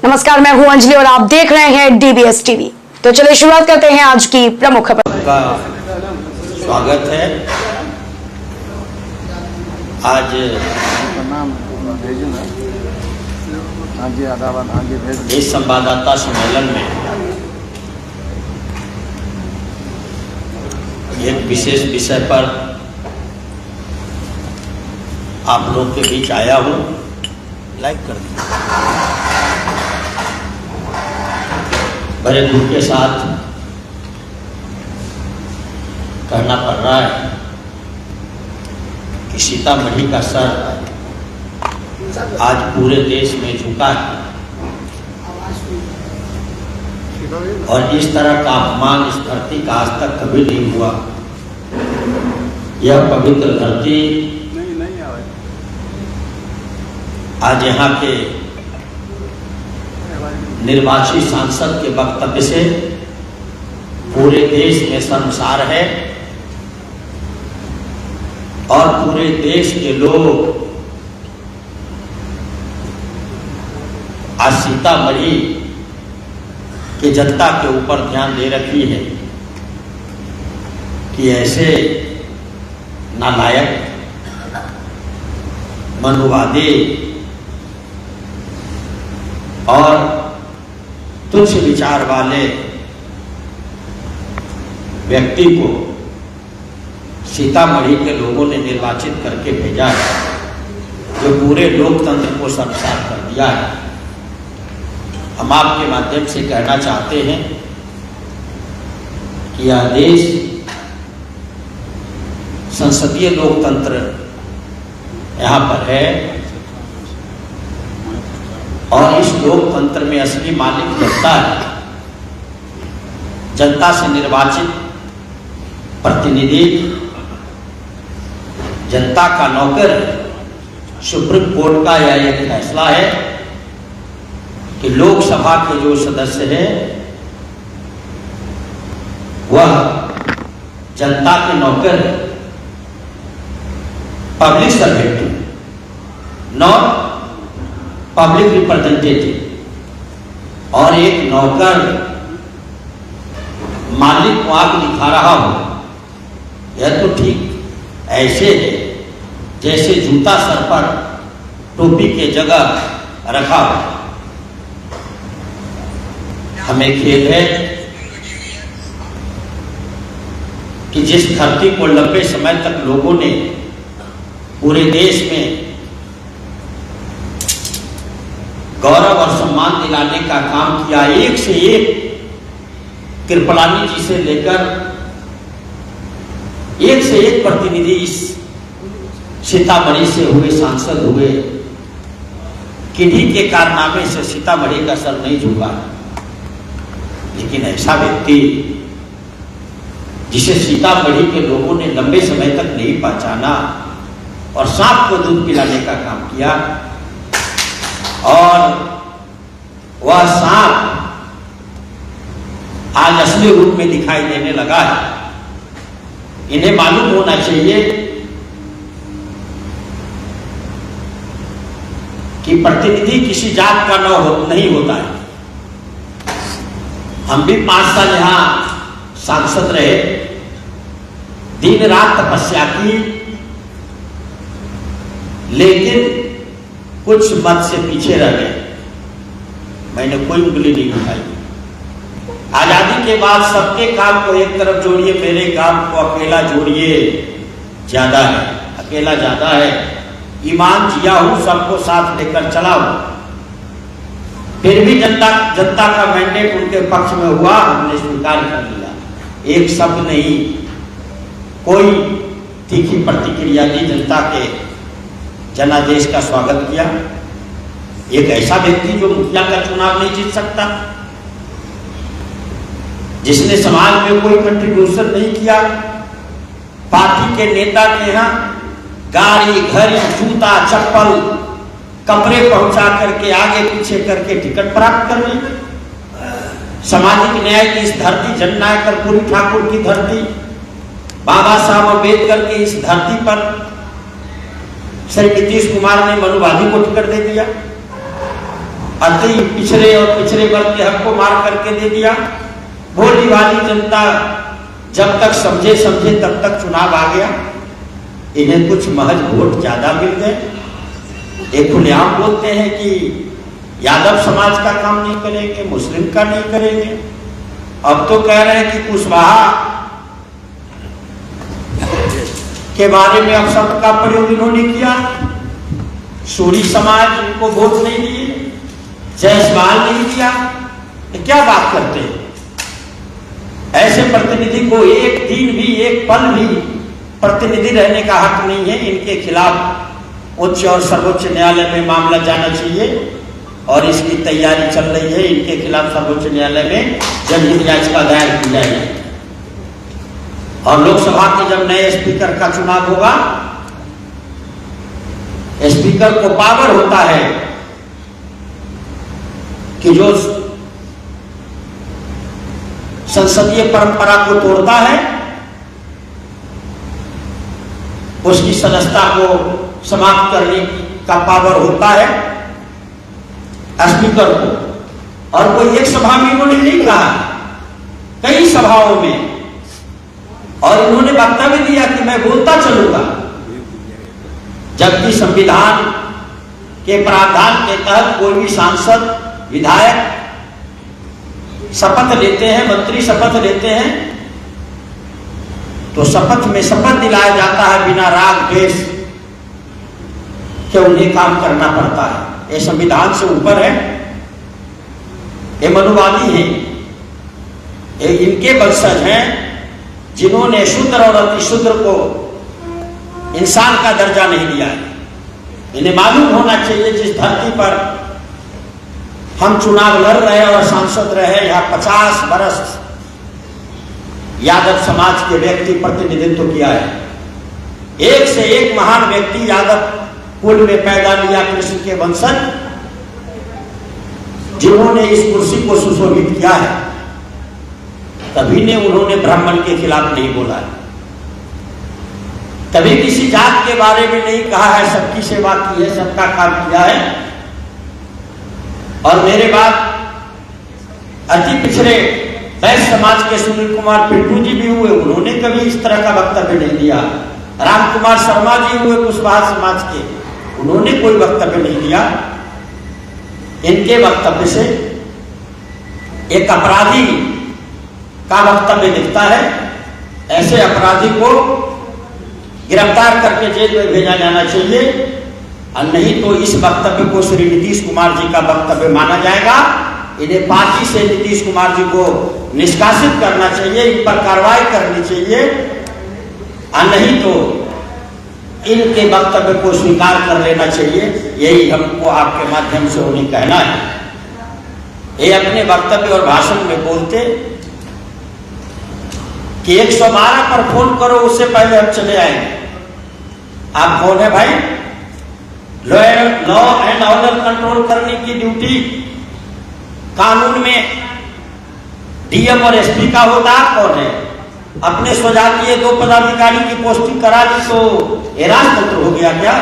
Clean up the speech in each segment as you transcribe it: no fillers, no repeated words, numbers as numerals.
नमस्कार, मैं हूं अंजलि और आप देख रहे हैं डीबीएस टीवी। तो चलिए शुरुआत करते हैं आज की प्रमुख खबर का। स्वागत है। आज इस संवाददाता सम्मेलन में एक विशेष विषय पर आप लोग के बीच आया हूं। लाइक कर दीजिए। बड़े दुख के साथ कहना पड़ रहा है कि सीतामढ़ी का सर आज पूरे देश में झुका है और इस तरह का अपमान इस धरती का आज तक कभी नहीं हुआ। यह पवित्र धरती आज यहाँ के निर्वाचित सांसद के वक्तव्य से पूरे देश में शर्मसार है और पूरे देश के लोग आज सीतामढ़ी की जनता के ऊपर ध्यान दे रखी है कि ऐसे नालायक, मनुवादी और तुच्छ विचार वाले व्यक्ति को सीतामढ़ी के लोगों ने निर्वाचित करके भेजा है, जो पूरे लोकतंत्र को शर्मसार कर दिया है। हम आपके माध्यम से कहना चाहते हैं कि यह देश संसदीय लोकतंत्र यहाँ पर है और इस लोकतंत्र में असली मालिक जनता है। जनता से निर्वाचित प्रतिनिधि जनता का नौकर है। सुप्रीम कोर्ट का यह एक फैसला है कि लोकसभा के जो सदस्य हैं वह जनता के नौकर है, public servant, not public representative. और एक नौकर मालिक को आग दिखा रहा हो, यह तो ठीक ऐसे है जैसे जूता सर पर टोपी के जगह रखा हो। हमें खेद है कि जिस धरती को लंबे समय तक लोगों ने पूरे देश में गौरव और सम्मान दिलाने का काम किया, एक से एक कृपलानी जी से लेकर एक से एक प्रतिनिधि इस सीतामढ़ी से हुए, सांसद हुए, किन्हीं के कारनामे से सीतामढ़ी का सर नहीं झुका। लेकिन ऐसा व्यक्ति जिसे सीतामढ़ी के लोगों ने लंबे समय तक नहीं पहचाना और सांप को दूध पिलाने का काम किया और वह सांप आज असली रूप में दिखाई देने लगा है। इन्हें मालूम होना चाहिए कि प्रतिनिधि किसी जात का नहीं होता है। हम भी 5 साल यहां सांसद रहे, दिन रात तपस्या की, लेकिन कुछ मत से पीछे रह गए। मैंने कोई उंगली नहीं उठाई। आजादी के बाद सबके काम को एक तरफ जोड़िए, मेरे काम को अकेला जोड़िए, ज्यादा है, अकेला ज्यादा है। ईमान जिया हूं, सबको साथ लेकर चला हूं। फिर भी जनता का मैंडेट उनके पक्ष में हुआ, हमने स्वीकार कर लिया। एक शब्द नहीं, कोई तीखी प्रतिक्रिया दी, जनता के जनादेश का स्वागत किया। एक ऐसा व्यक्ति जो मुखिया का चुनाव नहीं जीत सकता, जिसने समाज में कोई कंट्रीब्यूशन नहीं किया, पार्टी के नेता के यहाँ गाड़ी, घड़ी, जूता, चप्पल, कपड़े पहुंचा करके आगे पीछे करके टिकट प्राप्त कर ली। सामाजिक न्याय की इस धरती, जननायक कर्पूरी ठाकुर की धरती, बाबा साहब अम्बेडकर की इस धरती पर श्री नीतीश कुमार ने मनुवादी को टिकट दे दिया। अति पिछड़े और पिछड़े वर्ग के हक को मार करके दे दिया। भोली वाली जनता जब तक समझे तब तक चुनाव आ गया, इन्हें कुछ महज वोट ज्यादा मिल गए। एक खुलेआम बोलते हैं कि यादव समाज का काम नहीं करेंगे, मुस्लिम का नहीं करेंगे। अब तो कह रहे हैं कि कुशवाहा के बारे में अपशब्द का प्रयोग इन्होंने किया। सूरी समाज इनको वोट नहीं दिए, जायसवाल नहीं दिया, तो क्या बात करते हैं? ऐसे प्रतिनिधि को एक दिन भी, एक पल भी प्रतिनिधि रहने का हक नहीं है। इनके खिलाफ उच्च और सर्वोच्च न्यायालय में मामला जाना चाहिए और इसकी तैयारी चल रही है। इनके खिलाफ सर्वोच्च न्यायालय में जनहित याचिका दायर की जाएगी। और लोकसभा के जब नए स्पीकर का चुनाव होगा, स्पीकर को पावर होता है कि जो संसदीय परंपरा को तोड़ता है उसकी सदस्यता को समाप्त करने का पावर होता है स्पीकर को। और कोई एक सभा में इन्होंने नहीं कहा, कई सभाओं में, और इन्होंने वक्तव्य दिया कि मैं बोलता चलूंगा, जबकि संविधान के प्रावधान के तहत कोई भी सांसद, विधायक शपथ लेते हैं, मंत्री शपथ लेते हैं, तो शपथ में शपथ दिलाया जाता है बिना राग द्वेष कि उन्हें काम करना पड़ता है। ये संविधान से ऊपर है, ये मनुवादी हैं, ये इनके वंशज हैं जिन्होंने शूद्र और अतिशूद्र को इंसान का दर्जा नहीं दिया है। इन्हें मालूम होना चाहिए जिस धरती पर हम चुनाव लड़ रहे और सांसद रहे, यहाँ 50 वर्ष यादव समाज के व्यक्ति प्रतिनिधित्व किया है। एक से एक महान व्यक्ति यादव कुल में पैदा लिया, कृष्ण के वंशज, जिन्होंने इस कुर्सी को सुशोभित किया है। कभी ने उन्होंने ब्राह्मण के खिलाफ नहीं बोला है, कभी किसी जात के बारे में नहीं कहा है, सबकी सेवा की है, सबका काम किया है। और मेरे बाद अति पिछड़े वैश्य समाज के सुनील कुमार पिंटू जी भी हुए, उन्होंने कभी इस तरह का वक्तव्य नहीं दिया। राम कुमार शर्मा जी हुए कुशवाहा समाज के, उन्होंने कोई वक्तव्य नहीं दिया। इनके वक्तव्य से एक अपराधी का वक्तव्य दिखता है। ऐसे अपराधी को गिरफ्तार करके जेल में भेजा जाना चाहिए, और नहीं तो इस वक्तव्य को श्री नीतीश कुमार जी का वक्तव्य माना जाएगा। इन्हें पार्टी से नीतीश कुमार जी को निष्कासित करना चाहिए, इन पर कार्रवाई करनी चाहिए, और नहीं तो इनके वक्तव्य को स्वीकार कर लेना चाहिए। यही हमको आपके माध्यम से उन्हें कहना है। ये अपने वक्तव्य और भाषण में बोलते कि 112 पर फोन करो, उससे पहले हम चले आएंगे। आप कौन है भाई? लॉ एंड ऑर्डर कंट्रोल करने की ड्यूटी कानून में डीएम और एसपी का होता। आप कौन है? अपने स्वजातीय 2 पदाधिकारी की पोस्टिंग करा दी तो ये राजतंत्र हो गया क्या?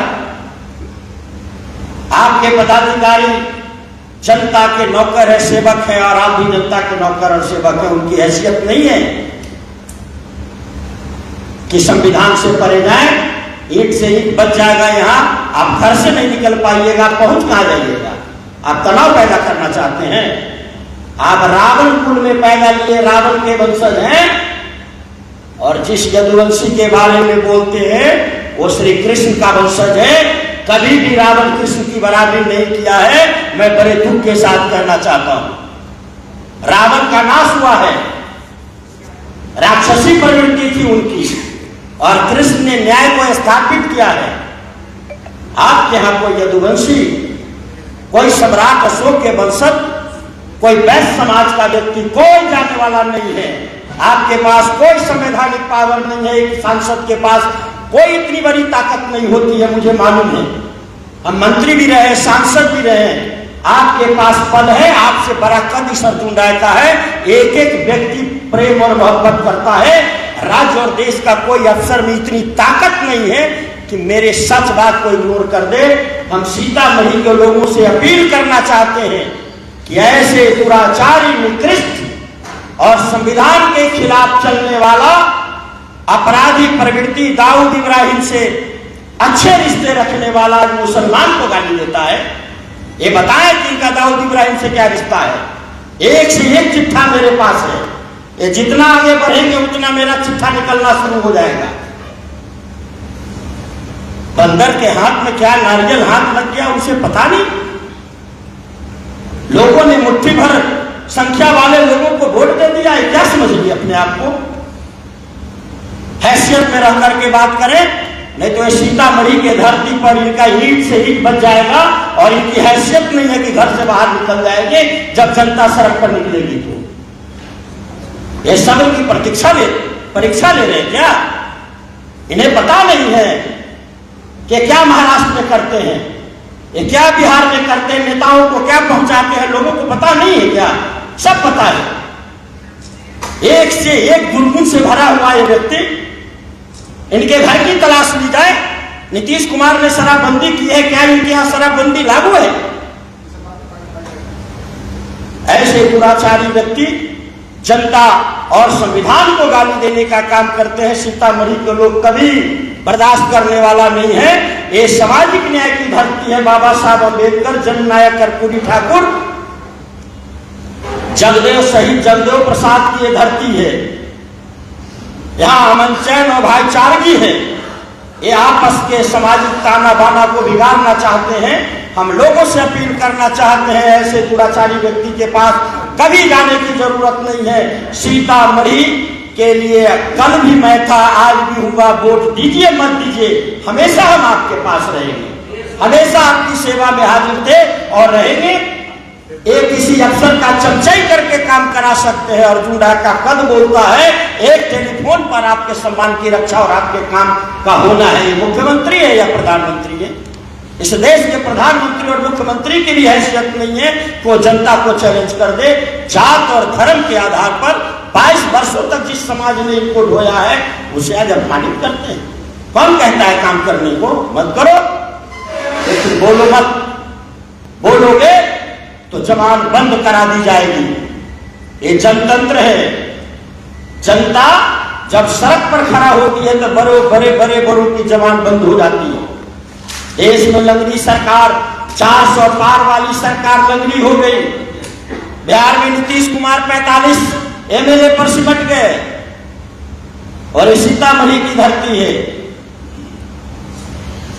आपके पदाधिकारी जनता के नौकर है, सेवक है, और आप भी जनता के नौकर और सेवक है। उनकी हैसियत नहीं है कि संविधान से परे जाए, ईंट से ईंट बच जाएगा। यहाँ आप घर से नहीं निकल पाइएगा, पहुंच कहां जाइएगा? आप तनाव पैदा करना चाहते हैं। आप रावण कुल में पैदा लिए, रावण के वंशज हैं, और जिस यदुवंशी के बारे में बोलते हैं वो श्री कृष्ण का वंशज है। कभी भी रावण कृष्ण की बराबरी नहीं किया है। मैं बड़े दुख के साथ कहना चाहता हूं, रावण का नाश हुआ है, राक्षसी प्रवृत्ति थी उनकी, और कृष्ण ने न्याय को स्थापित किया है। आपके यहां कोई यदुवंशी, कोई सम्राट अशोक के वंशज, कोई वैश्य समाज का व्यक्ति कोई जाने वाला नहीं है। आपके पास कोई संवैधानिक पावर नहीं है। एक सांसद के पास कोई इतनी बड़ी ताकत नहीं होती है, मुझे मालूम है। हम मंत्री भी रहे, सांसद भी रहे, आपके पास पद है, आपसे बड़ा कद इस अर्जुन राय का है। एक एक व्यक्ति प्रेम और मोहब्बत करता है। राज्य और देश का कोई अफसर में इतनी ताकत नहीं है कि मेरे सच बात को इग्नोर कर दे हम सीतामढ़ी के लोगों से अपील करना चाहते हैं कि ऐसे दुराचारी, निकृष्ट और संविधान के खिलाफ चलने वाला अपराधी प्रवृत्ति दाऊद इब्राहिम से अच्छे रिश्ते रखने वाला मुसलमान को गाली देता है, ये बताए कि इनका दाऊद इब्राहिम से क्या रिश्ता है। एक से एक चिट्ठा मेरे पास है, ये जितना आगे बढ़ेंगे उतना मेरा चिट्ठा निकलना शुरू हो जाएगा। बंदर के हाथ में क्या नारियल हाथ लग गया उसे पता नहीं। लोगों ने मुट्ठी भर संख्या वाले लोगों को वोट दे दिया है, क्या समझ लिया अपने आप को? हैसियत में रह करके बात करें, नहीं तो ये सीतामढ़ी के धरती पर इनका ईंट से ईंट बच जाएगा और इनकी हैसियत नहीं है कि घर से बाहर निकल जाएंगे जब जनता सड़क पर निकलेगी। तो ये सब की परीक्षा ले रहे क्या? इन्हें पता नहीं है कि क्या महाराष्ट्र में करते हैं, ये क्या बिहार में करते हैं, नेताओं को क्या पहुंचाते हैं, लोगों को पता नहीं है क्या? सब पता है। एक से एक दुर्गुण से भरा हुआ ये व्यक्ति, इनके घर की तलाश ली जाए। नीतीश कुमार ने शराबबंदी की है, क्या इनके यहां शराबबंदी लागू है? ऐसे दुराचारी व्यक्ति जनता और संविधान को गाली देने का काम करते हैं। सीतामढ़ी के लोग कभी बर्दाश्त करने वाला नहीं है। ये सामाजिक न्याय की धरती है। बाबा साहब अम्बेडकर, जननायक कर्पूरी ठाकुर, जगदेव शहीद जगदेव प्रसाद की ये धरती है। यहाँ अमन चैन और भाईचारगी है। ये आपस के सामाजिक ताना बाना को बिगाड़ना चाहते हैं। हम लोगों से अपील करना चाहते हैं, ऐसे दुराचारी व्यक्ति के पास कभी जाने की जरूरत नहीं है। सीतामढ़ी के लिए कल भी मैं था, आज भी हुआ, वोट दीजिए मत दीजिए, हमेशा हम आपके पास रहेंगे, हमेशा आपकी सेवा में हाजिर थे और रहेंगे। एक किसी अफसर का चमचाई करके काम करा सकते हैं। अर्जुन राय का कद बोलता है, एक टेलीफोन पर आपके सम्मान की रक्षा और आपके काम का होना है। ये मुख्यमंत्री है या प्रधानमंत्री है? इस देश के प्रधानमंत्री और मुख्यमंत्री की भी हैसियत नहीं है वो जनता को चैलेंज कर दे। जात और धर्म के आधार पर 22 वर्षों तक जिस समाज ने इनको ढोया है उसे आज अपमानित करते हैं। कौन कहता है काम करने को मत करो, लेकिन बोलो मत। बोलोगे तो जबान बंद करा दी जाएगी। ये जनतंत्र है। जनता जब सड़क पर खड़ा होती है तो बड़ों की जबान बंद हो जाती है। देश में लंगड़ी सरकार, 400 पार वाली सरकार लंगड़ी हो गई। बिहार में नीतीश कुमार 45 एमएलए पर सिमट गए और सीतामढ़ी की धरती है।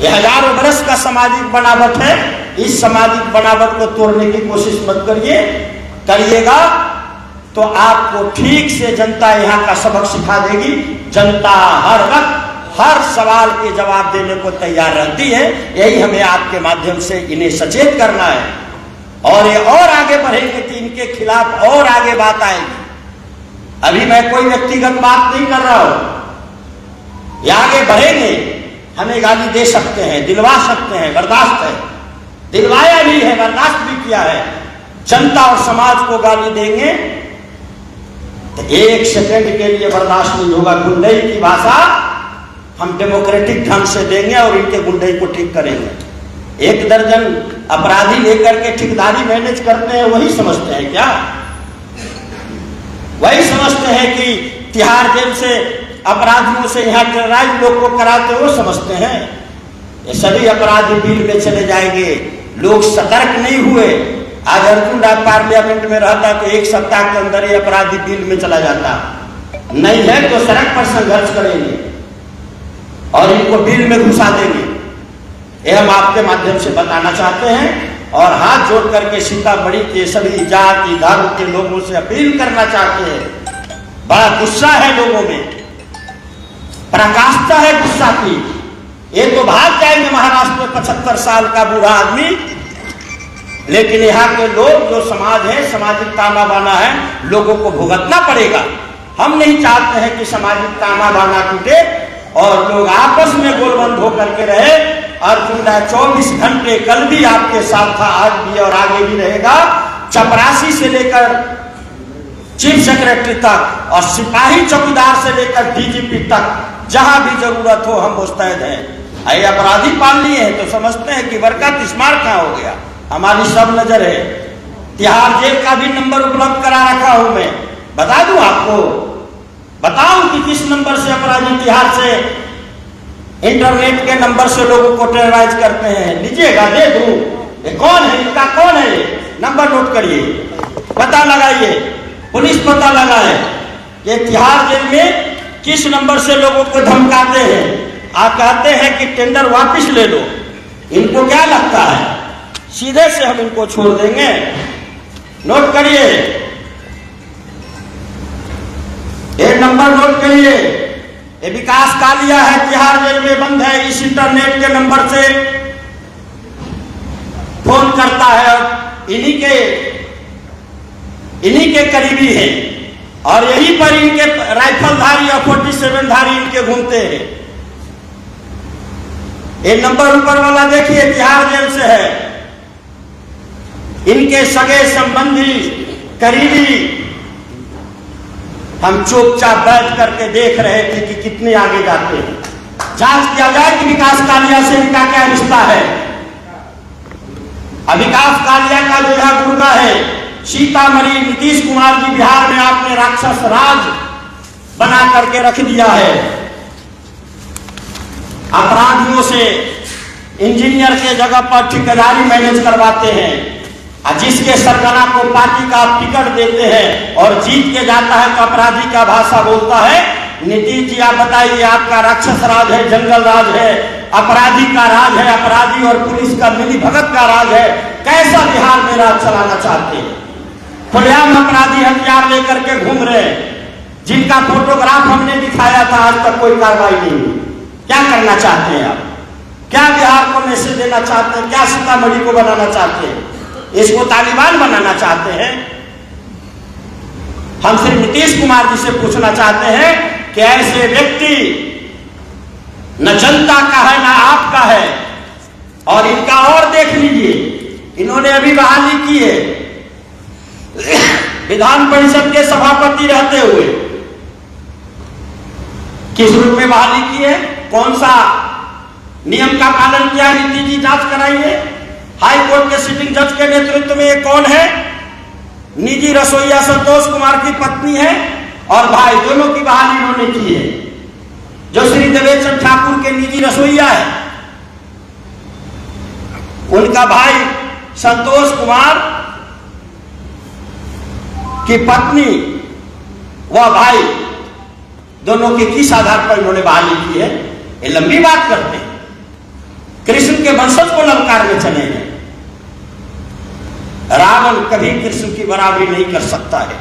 यह हजारों बरस का सामाजिक बनावट है। इस सामाजिक बनावट को तोड़ने की कोशिश मत करिएगा तो आपको ठीक से जनता यहाँ का सबक सिखा देगी। जनता हर वक्त हर सवाल के जवाब देने को तैयार रहती है। यही हमें आपके माध्यम से इन्हें सचेत करना है और ये और आगे बढ़ेंगे कि इनके खिलाफ और आगे बात आएगी। अभी मैं कोई व्यक्तिगत बात नहीं कर रहा हूं। ये आगे बढ़ेंगे, हमें गाली दे सकते हैं, दिलवा सकते हैं, बर्दाश्त है, दिलवाया भी है, बर्दाश्त भी किया है। जनता और समाज को गाली देंगे तो एक सेकंड के लिए बर्दाश्त नहीं होगा। गुंडई की भाषा हम डेमोक्रेटिक ढंग से देंगे और इनके गुंडई को ठीक करेंगे। 1 दर्जन अपराधी लेकर के ठेकेदारी मैनेज करते हैं, वही समझते हैं क्या? वही समझते हैं कि तिहाड़ जेल से अपराधियों से यहाँ टेरराइज लोग को कराते, वो समझते हैं। ये सभी अपराधी बिल में चले जाएंगे। लोग सतर्क नहीं हुए। आज अर्जुन राय पार्लियामेंट में रहता तो 1 सप्ताह के अंदर ये अपराधी बिल में चला जाता। नहीं है तो सड़क पर संघर्ष करेंगे और इनको बिल में घुसा देंगे। ये हम आपके माध्यम से बताना चाहते हैं और हाथ जोड़ करके सीतामढ़ी के सभी जाति धर्म के लोगों से अपील करना चाहते हैं। बड़ा गुस्सा है लोगों में, पराकाष्ठा है गुस्सा की। ये तो भाग जाएंगे महाराष्ट्र में 75 साल का बूढ़ा आदमी, लेकिन यहाँ के लोग जो समाज है, सामाजिक ताना बाना है, लोगों को भुगतना पड़ेगा। हम नहीं चाहते हैं कि सामाजिक ताना बाना टूटे और लोग आपस में गोलबंद होकर के रहे। अर्जुन राय 24 घंटे कल भी आपके साथ था, आज भी और आगे भी रहेगा। चपरासी से लेकर चीफ सेक्रेटरी तक और सिपाही चौकीदार से लेकर डीजीपी तक जहां भी जरूरत हो हम मुस्तैद हैं। अरे अपराधी पाल लिए हैं तो समझते हैं कि बरकत स्मार्ट कहाँ हो गया। हमारी सब नजर है, तिहाड़ जेल का भी नंबर उपलब्ध करा रखा हूं मैं। बता दूं आपको, बताऊं कि किस नंबर से अपराधी तिहाड़ से इंटरनेट के नंबर से लोगों को टेरराइज करते हैं। लीजिएगा, दे दूं। ये कौन है, इनका कौन है, नंबर नोट करिए, पता लगाइए, पुलिस पता लगाए कि तिहाड़ जेल में किस नंबर से लोगों को धमकाते हैं। आप कहते हैं कि टेंडर वापस ले लो। इनको क्या लगता है सीधे से हम इनको छोड़ देंगे? नोट करिए, ये नंबर नोट करिए। ये विकास कालिया है, तिहाड़ जेल में बंद है। इस इंटरनेट के नंबर से फोन करता है और इन्हीं के करीबी है और यहीं पर इनके राइफलधारी और 47 धारी इनके घूमते हैं। ये नंबर ऊपर वाला देखिए, तिहाड़ जेल से है। इनके सगे संबंधी करीबी हम चुपचाप बैठ करके देख रहे थे कि कितने आगे जाते हैं। जांच किया जाए कि विकास कालिया से इनका क्या रिश्ता है। अब विकास कालिया का जो है गुर्गा है सीतामढ़ी। नीतीश कुमार जी बिहार में आपने राक्षस राज बना करके रख दिया है। अपराधियों से इंजीनियर के जगह पर ठेकेदारी मैनेज करवाते हैं और जिसके सरगना को पार्टी का टिकट देते हैं और जीत के जाता है तो अपराधी का भाषा बोलता है। नीतीश जी आप बताइए, आपका राक्षस राज है, जंगल राज है, अपराधी का राज है, अपराधी और पुलिस का मिली भगत का राज है। कैसा बिहार में राज चलाना चाहते हैं? खुलेआम अपराधी हथियार लेकर के घूम रहे हैं, जिनका फोटोग्राफ हमने दिखाया था, आज तक कोई कार्रवाई नहीं हुई। क्या करना चाहते हैं आप? क्या बिहार को मैसेज देना चाहते हैं? क्या सीतामढ़ी को बनाना चाहते हैं? इसको तालिबान बनाना चाहते हैं? हम सिर्फ नीतीश कुमार जी से पूछना चाहते हैं कि ऐसे व्यक्ति न जनता का है न आपका है। और इनका और देख लीजिए, इन्होंने अभी बहाली की है विधान परिषद के सभापति रहते हुए। किस रूप में बहाली की है, कौन सा नियम का पालन किया? नीति जी जांच कराइए। हाई कोर्ट के सिटिंग जज के नेतृत्व में ये कौन है? निजी रसोईया संतोष कुमार की पत्नी है और भाई, दोनों की बहाली इन्होंने की है। जो श्री देवेचंद ठाकुर के निजी रसोईया है, उनका भाई संतोष कुमार की पत्नी वह भाई, दोनों के किस आधार पर इन्होंने बहाली की है? ये लंबी बात करते हैं। कृष्ण के वंशज को ललकार में चले हैं। रावण कभी कृष्ण की बराबरी नहीं कर सकता है।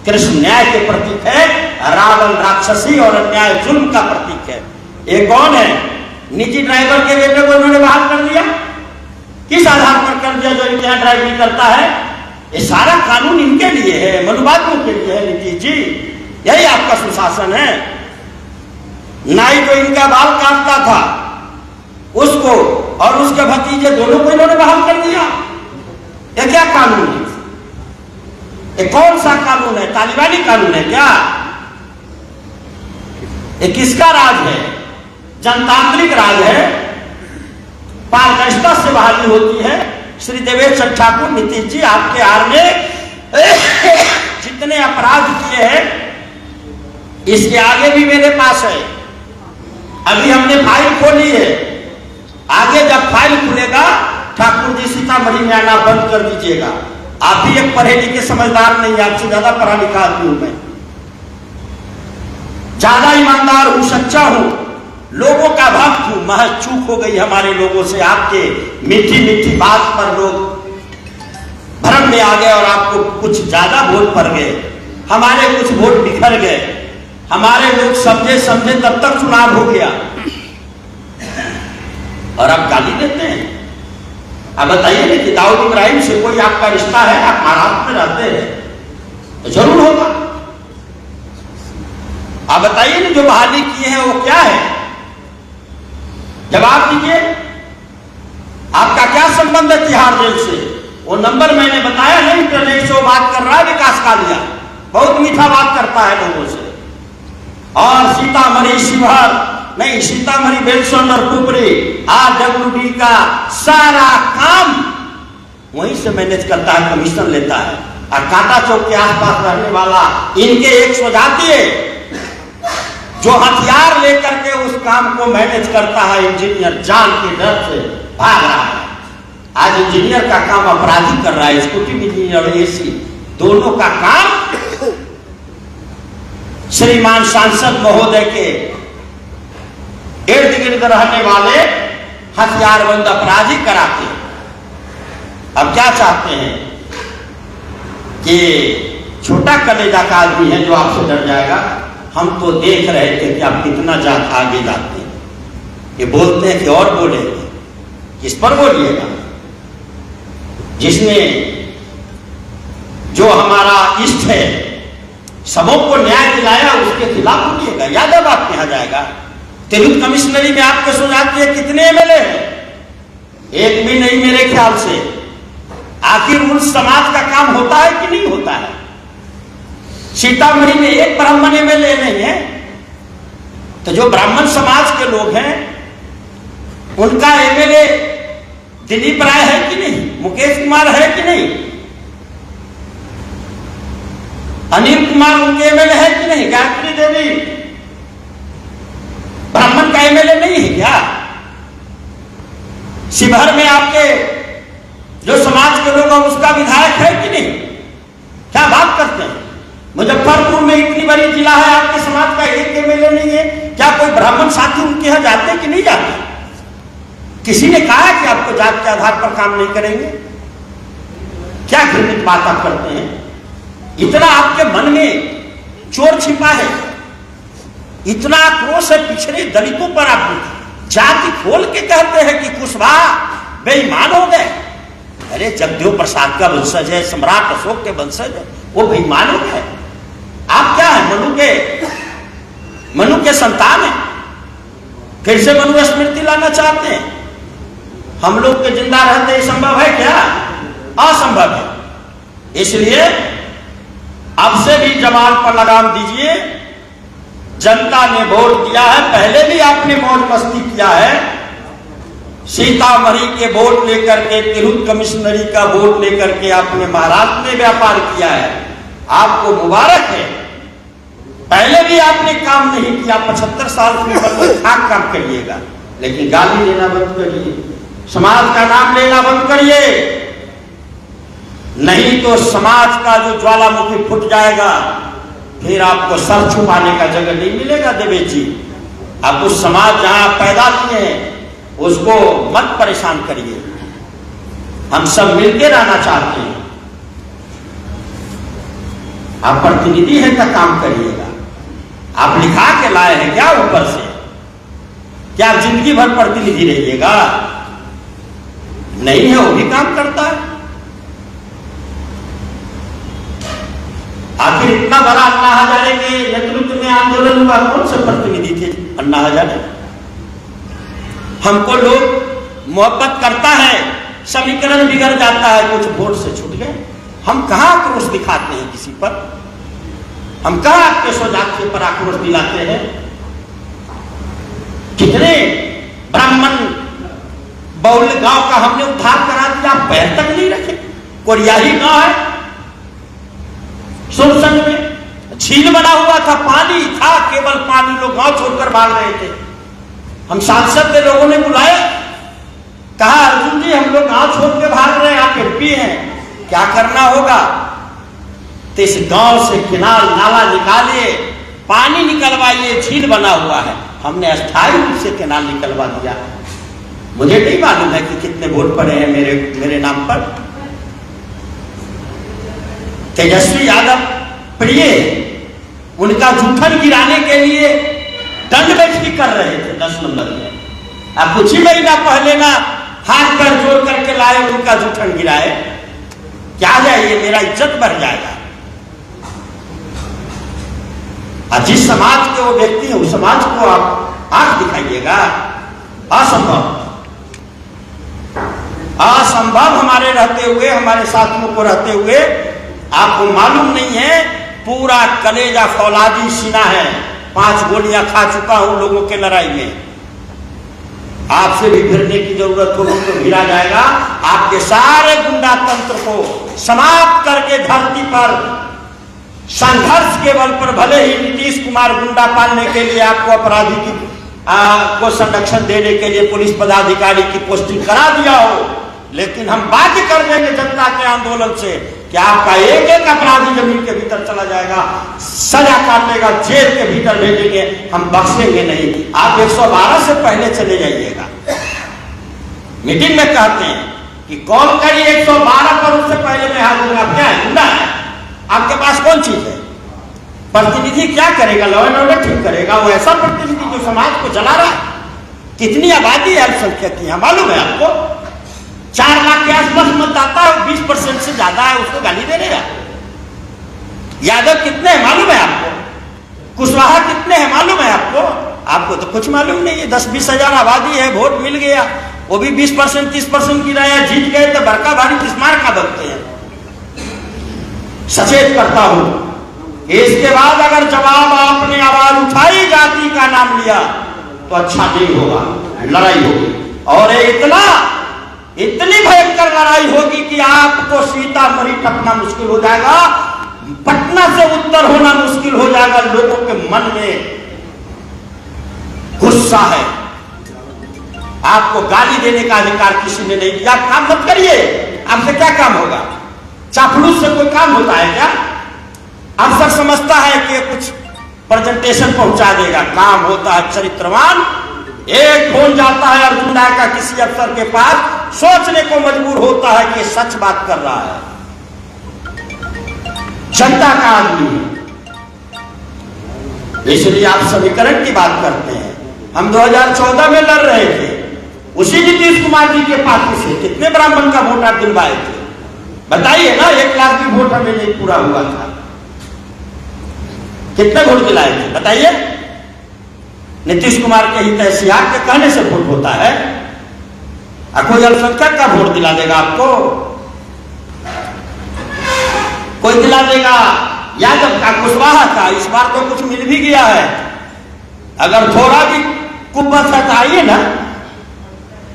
कृष्ण न्याय के प्रतीक है, रावण राक्षसी और अन्याय जुल्म का प्रतीक है। ये कौन है? निजी ड्राइवर के बेटे को इन्होंने बहाल कर दिया। किस आधार पर कर दिया? जो इनके यहां ड्राइवरी करता है। ये सारा कानून इनके लिए है, मनुवादियों के लिए है। नीतीश जी, यही आपका सुशासन है। नाई जो इनका बाल काटता था उसको और उसके भतीजे दोनों को इन्होंने बहाल कर दिया। ये क्या कानून है? ये कौन सा कानून है? तालिबानी कानून है क्या? ये किसका राज है? जनतांत्रिक राज है, पारदर्शिता से बहाली होती है। श्री देवेचंद ठाकुर, नीतीश जी, आपके आर में जितने अपराध किए हैं, इसके आगे भी मेरे पास है। अभी हमने फाइल खोली है, आगे जब फाइल खुलेगा ठाकुर जी सीतामढ़ी में आना बंद कर दीजिएगा। आप भी एक पढ़े लिखे समझदार नहीं, आपसे ज्यादा पढ़ा लिखा आदमी हूं मैं, ज्यादा ईमानदार हूं, सच्चा हूं, लोगों का भक्त हूं। महज चूक हो गई हमारे लोगों से, आपके मीठी मीठी बात पर लोग भ्रम में आ गए और आपको कुछ ज्यादा वोट पड़ गए, हमारे कुछ वोट बिखर गए, हमारे लोग समझे तब तक चुनाव हो गया और आप गाली देते हैं। अब बताइए ना कि दाऊद इब्राहिम से कोई आपका रिश्ता है? आप महाराष्ट्र में रहते हैं तो जरूर होगा। आप बताइए ना, जो बहाली किए हैं वो क्या है? जवाब दीजिए। आपका क्या संबंध है तिहाड़ जेल से? वो नंबर मैंने बताया ना, इंटरनेट से वो बात कर रहा है विकास कालिया, बहुत मीठा बात करता है लोगों से। और सीतामढ़ी, शिवहर नहीं, सीतामढ़ी बेलसोन और पुपरी RWD का सारा काम वहीं से मैनेज करता है, कमीशन लेता है। और कांटा चौक के आसपास रहने वाला इनके एक स्वजातीय जो हथियार लेकर के उस काम को मैनेज करता है, इंजीनियर जान के डर से भाग रहा है। आज इंजीनियर का काम अपराधी कर रहा है, स्कूटी इंजीनियर और AC दोनों का काम श्रीमान सांसद महोदय के इर्द गिर्द रहने वाले हथियारबंद अपराधी कराते हैं। अब क्या चाहते हैं कि छोटा कलेजा का आदमी है जो आपसे डर जाएगा। हम तो देख रहे थे कि आप कितना आगे जाते हैं। ये बोलते हैं कि और बोलेंगे, किस पर बोलिएगा? जिसने जो हमारा इष्ट है, सबों को न्याय दिलाया, उसके खिलाफ बोलिएगा। यादव आपके यहां जाएगा। तिरहुत कमिश्नरी में आपके सुझाते हैं कितने MLA हैं? एक भी नहीं मेरे ख्याल से। आखिर उस समाज का काम होता है कि नहीं होता है? सीतामढ़ी में एक ब्राह्मण MLA नहीं है, तो जो ब्राह्मण समाज के लोग हैं उनका MLA दिलीप राय है कि नहीं? मुकेश कुमार है कि नहीं? अनिल कुमार उनके MLA है कि नहीं? गायत्री देवी ब्राह्मण का MLA नहीं है क्या? शिवहर में आपके जो समाज के लोग हैं उसका विधायक है कि नहीं? क्या बात करते हैं? मुजफ्फरपुर में इतनी बड़ी जिला है, आपके समाज का एक MLA नहीं है। क्या कोई ब्राह्मण साथी उनके यहां जाते कि नहीं जाते? किसी ने कहा कि आपको जात के आधार पर काम नहीं करेंगे? क्या घृणित बात आप करते हैं? इतना आपके मन में चोर छिपा है, इतना आक्रोश है पिछड़े दलितों पर। आप जाति खोल के कहते हैं कि कुशवाहा बेईमान हो गए। अरे जगदेव प्रसाद का वंशज है, सम्राट अशोक के वंशज है, वो बेईमान हो गए। आप क्या है? मनु के संतान है। फिर से मनु स्मृति लाना चाहते हैं? हम लोग के जिंदा रहते ये संभव है क्या? असंभव है। इसलिए अब से भी जवान पर लगाम दीजिए। जनता ने वोट दिया है, पहले भी आपने मौज मस्ती किया है। सीतामढ़ी के वोट लेकर के, तिरहुत कमिश्नरी का वोट लेकर के आपने महाराष्ट्र में व्यापार किया है, आपको मुबारक है। पहले भी आपने काम नहीं किया, 75 साल से खाक काम करिएगा, लेकिन गाली देना बंद करिए, समाज का नाम लेना बंद करिए, नहीं तो समाज का जो ज्वालामुखी फूट जाएगा, फिर आपको सर छुपाने का जगह नहीं मिलेगा। देवेश जी, आप उस समाज जहां पैदा किए हैं उसको मत परेशान करिए। हम सब मिलकर रहना चाहते हैं। आप प्रतिनिधि हैं का काम करिएगा। आप लिखा के लाए हैं क्या ऊपर से? क्या आप जिंदगी भर प्रतिनिधि रहिएगा? नहीं है, वो भी काम करता है। आखिर इतना बड़ा अन्ना हजारे के नेतृत्व में आंदोलन हुआ, कौन से प्रतिनिधि थे अन्ना हजारे? हमको लोग मोहब्बत करता है, समीकरण बिगड़ जाता है, कुछ वोट से छूट गए। हम कहां आक्रोश दिखाते हैं किसी पर? हम कहां आपके स्वजाति पर आक्रोश दिलाते हैं? कितने ब्राह्मण बहुल गांव का हमने उद्धार करा दिया, पैर तक नहीं रखे। कोरियाही गांव है सुरसंग में, झील बना हुआ था, पानी था, केवल पानी, लोग गांव छोड़कर भाग रहे थे। हम सांसद के लोगों ने बुलाया, कहा अर्जुन जी हम लोग गांव छोड़ के भाग रहे हैं, आप MP हैं, क्या करना होगा? तो इस गांव से किनाल नाला निकालिए, पानी निकलवाइए, झील बना हुआ है। हमने अस्थायी रूप से किनाल निकलवा दिया। मुझे नहीं मालूम है कि कितने वोट पड़े हैं मेरे नाम पर। तेजस्वी यादव प्रिय उनका जूठन गिराने के लिए दंड बैठकी कर रहे थे 10 नंबर में। अब कुछ ही महीना पहले ना हाथ पर जोड़ करके लाए, उनका जूठन गिराए। क्या जाइए, मेरा इज्जत बढ़ जाएगा। और जिस समाज के वो व्यक्ति है उस समाज को आप आंख दिखाइएगा। असंभव, असंभव। हमारे रहते हुए, हमारे साथियों को रहते हुए आपको मालूम नहीं है, पूरा कलेजा फौलादी सीना है, 5 गोलियां खा चुका हूं लोगों के लड़ाई में। आपसे भी भिड़ने की जरूरत होगी तो भिड़ा जाएगा। आपके सारे गुंडा तंत्र को समाप्त करके धरती पर संघर्ष के बल पर, भले ही नीतीश कुमार गुंडा पालने के लिए आपको अपराधी की को संरक्षण देने के लिए पुलिस पदाधिकारी की पोस्टिंग करा दिया हो, लेकिन हम बाध्य कर देंगे जनता के आंदोलन से कि आपका एक एक अपराधी जमीन के भीतर चला जाएगा, सजा काटेगा, जेल के भीतर भेजेंगे, हम बख्शेंगे नहीं। आप 112 से पहले चले जाइएगा। मीटिंग में कहते हैं कि कॉल करिए 112 पर, उससे पहले मैं हाजिर। आप क्या है, गुंडा है? आपके पास कौन चीज है? प्रतिनिधि क्या करेगा? लॉ एंड ऑर्डर ठीक करेगा? वो ऐसा प्रतिनिधि जो समाज को जला रहा है। कितनी आबादी है अल्पसंख्यक की, मालूम है आपको? 4 लाख के आसपास मतदाता है, 20% से ज्यादा है, उसको गाली दे रहे हैं। यादव कितने हैं मालूम है आपको? कुशवाहा कितने हैं मालूम है आपको? आपको तो कुछ मालूम नहीं है। 10-20 हजार आबादी है, वोट मिल गया, वो भी 20% 30% की रहा, जीत गए तो बड़का भारी किस्मार का बनते हैं। सचेत करता हूं, इसके बाद अगर जवाब आपने आवाज उठाई, जाति का नाम लिया, तो अच्छा नहीं होगा, लड़ाई होगी। और इतनी भयंकर लड़ाई होगी कि आपको सीतामढ़ी टपना मुश्किल हो जाएगा, पटना से उत्तर होना मुश्किल हो जाएगा। लोगों के मन में गुस्सा है। आपको गाली देने का अधिकार किसी ने नहीं दिया। काम मत करिए, आपसे क्या काम होगा? चापलूस से कोई काम होता है क्या? अफसर समझता है कि कुछ प्रेजेंटेशन पहुंचा देगा, काम होता है चरित्रवान। एक फोन जाता है अर्जुन राय का किसी अफसर के पास, सोचने को मजबूर होता है कि सच बात कर रहा है, जनता का आदमी है। इसलिए आप समीकरण की बात करते हैं। हम 2014 में लड़ रहे थे, उसी नीतीश कुमार जी के पार्टी से कितने ब्राह्मण का वोट आप दिलवाए थे? बताइए ना। 1 लाख भी वोट हमें नहीं पूरा हुआ था। कितने वोट दिलाए थे बताइए? नीतीश कुमार के हित ऐतिहास के कहने से वोट होता है? कोई अल्पसंख्यक का वोट दिला देगा आपको? कोई दिला देगा यादव का, कुशवाहा का? इस बार तो कुछ मिल भी गया है। अगर थोड़ा भी कुब्बत है तो आइए ना,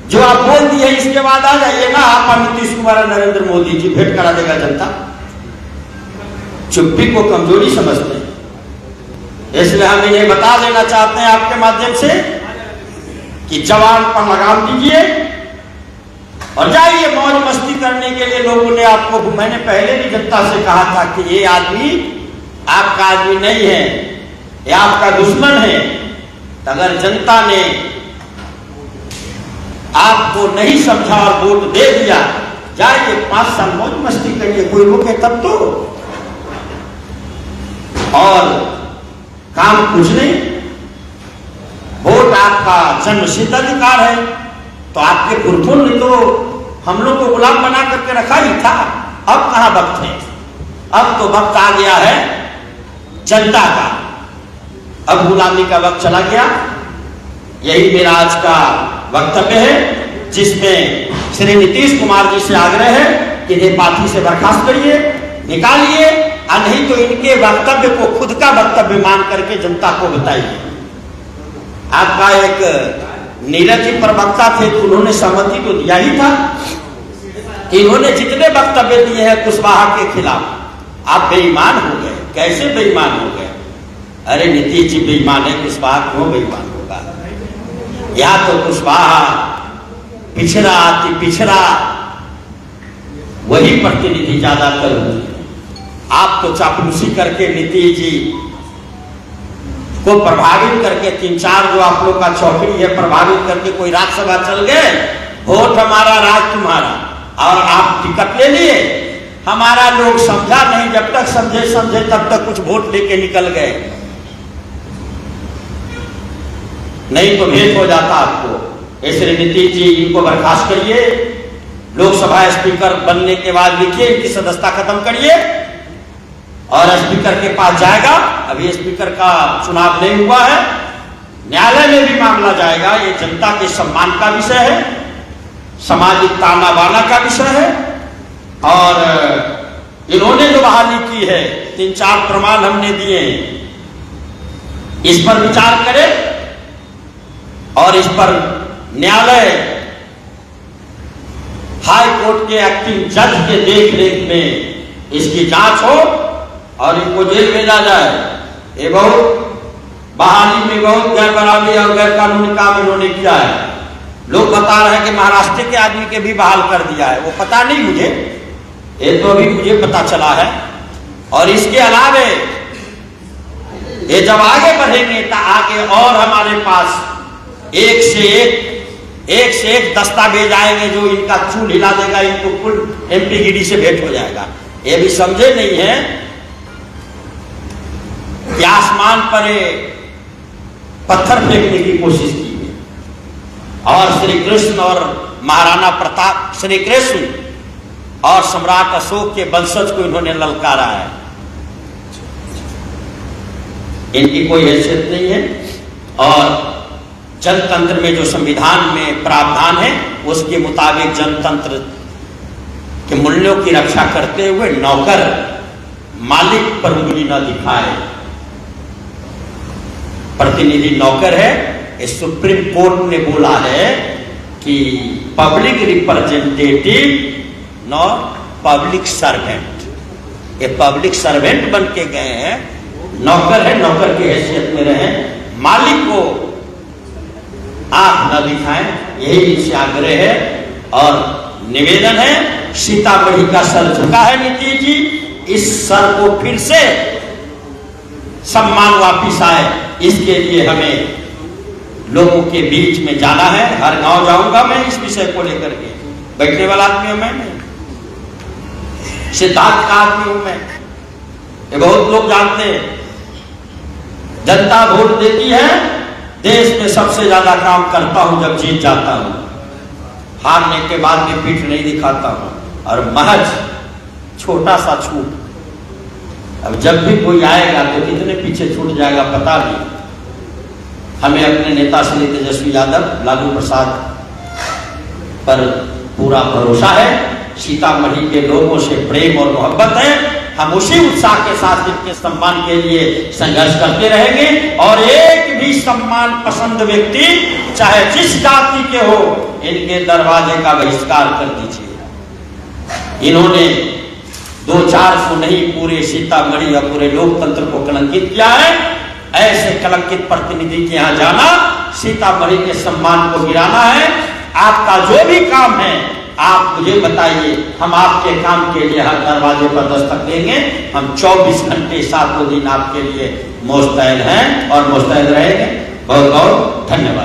जो आप बोल दिए इसके बाद आ जाइए ना। आप नीतीश कुमार और नरेंद्र मोदी जी भेंट करा देगा जनता। चुप्पी को कमजोरी समझते हैं, इसलिए हम इन्हें बता देना चाहते हैं आपके माध्यम से कि जवान पर लगाम दीजिए और जाइए मौज मस्ती करने के लिए। लोगों ने आपको, मैंने पहले भी जनता से कहा था कि ये आदमी आपका आदमी नहीं है, ये आपका दुश्मन है। अगर जनता ने आपको नहीं समझा और वोट दे दिया, जाइए 5 साल मौज मस्ती करिए, कोई रोके तब तो। और काम कुछ नहीं, वोट आपका जन्मसिद्ध अधिकार है। तो आपके पुरखों ने तो हम लोग को गुलाम बना करके रखा ही था। अब कहां वक्त है? अब तो वक्त आ गया है जनता का। अब गुलामी का वक्त चला गया। यही मेरा आज का वक्तव्य है, जिसमें श्री नीतीश कुमार जी से आग्रह है कि इन्हें पार्टी से बर्खास्त करिए, निकालिए, और नहीं तो इनके वक्तव्य को खुद का वक्तव्य मान करके जनता को बताइए। आपका एक नीरज जी प्रवक्ता थे, उन्होंने सहमति तो दिया ही था कि इन्होंने जितने वक्तव्य दिए हैं कुशवाहा के खिलाफ, आप बेईमान हो गए। कैसे बेईमान हो गए? अरे नीतीश जी बेईमान है, कुशवाहा क्यों बेईमान होगा? या तो कुशवाहा पिछड़ा अति पिछड़ा, वही प्रतिनिधि ज्यादातर होते हैं। आप तो चापलूसी करके नीतीश जी को प्रभावित करके 3-4 जो आप लोग का चौकड़ी है प्रभावित करके कोई राज्यसभा चल गए, वोट हमारा राज तुम्हारा, और आप टिकट ले लिए। हमारा लोग समझा नहीं, जब तक समझे तब तक कुछ वोट लेके निकल गए, नहीं तो भेंट हो जाता आपको। इसलिए नीतीश जी इनको बर्खास्त करिए, लोकसभा स्पीकर बनने के बाद लिखिए इनकी सदस्यता खत्म करिए, और स्पीकर के पास जाएगा। अभी स्पीकर का चुनाव नहीं हुआ है, न्यायालय में भी मामला जाएगा। ये जनता के सम्मान का विषय है, सामाजिक ताना बाना का विषय है। और इन्होंने जो बहाली की है, 3-4 प्रमाण हमने दिए, इस पर विचार करे और इस पर न्यायालय हाई कोर्ट के एक्टिंग जज के देख रेख में इसकी जांच हो और इनको जेल भेजा जाए। ये बहुत बहाली में बहुत गैर बराबरी और गैर कानूनी काम इन्होंने किया है। लोग बता रहे हैं कि महाराष्ट्र के आदमी के भी बहाल कर दिया है, वो पता नहीं मुझे, ये तो अभी मुझे पता चला है। और इसके अलावे ये जब आगे बढ़ेंगे तो आगे और हमारे पास एक से एक दस्तावेज आएंगे जो इनका चूल हिला देगा, इनको कुल एमपी गिरी से भेंट हो जाएगा। ये भी समझे नहीं है कि आसमान पर पत्थर फेंकने की कोशिश की है और श्री कृष्ण और महाराणा प्रताप, श्री कृष्ण और सम्राट अशोक के वंशज को इन्होंने ललकारा है। इनकी कोई हैसियत नहीं है और जनतंत्र में जो संविधान में प्रावधान है उसके मुताबिक जनतंत्र के मूल्यों की रक्षा करते हुए नौकर मालिक पर उंगली न दिखाए। प्रतिनिधि नौकर है। इस सुप्रीम कोर्ट ने बोला है कि public representative not public servant. ये पब्लिक सर्वेंट बन के गए हैं, नौकर है, नौकर की हैसियत में रहे। मालिक को आंख न दिखाएं, यही इनसे आग्रह है और निवेदन है। सीतामढ़ी का सर झुका है नीतीश जी, इस सर को फिर से सम्मान वापिस आए, इसके लिए हमें लोगों के बीच में जाना है। हर गांव जाऊंगा मैं इस विषय को लेकर के। बैठने वाला आदमी हूं मैं, सिद्धार्थ का आदमी हूं मैं, ये बहुत लोग जानते हैं। जनता वोट देती है, देश में सबसे ज्यादा काम करता हूं जब जीत जाता हूं, हारने के बाद भी पीठ नहीं दिखाता हूं और महज छोटा सा छूट। अब जब भी कोई आएगा तो कितने पीछे छूट जाएगा पता नहीं। हमें अपने नेता श्री तेजस्वी यादव, लालू प्रसाद पर पूरा भरोसा है। सीतामढ़ी के लोगों से प्रेम और मोहब्बत है। हम उसी उत्साह के साथ इनके सम्मान के लिए संघर्ष करते रहेंगे और एक भी सम्मान पसंद व्यक्ति चाहे जिस जाति के हो, इनके दरवाजे का बहिष्कार कर दीजिए। इन्होंने 2-4 को नहीं, पूरे सीतामढ़ी और पूरे लोकतंत्र को कलंकित किया है। ऐसे कलंकित प्रतिनिधि के यहाँ जाना, सीतामढ़ी के सम्मान को गिराना है। आपका जो भी काम है आप मुझे बताइए, हम आपके काम के लिए हर दरवाजे पर दस्तक देंगे। हम 24 घंटे 7 दिन आपके लिए मुस्तैद हैं और मुस्तैद रहेंगे। बहुत बहुत धन्यवाद।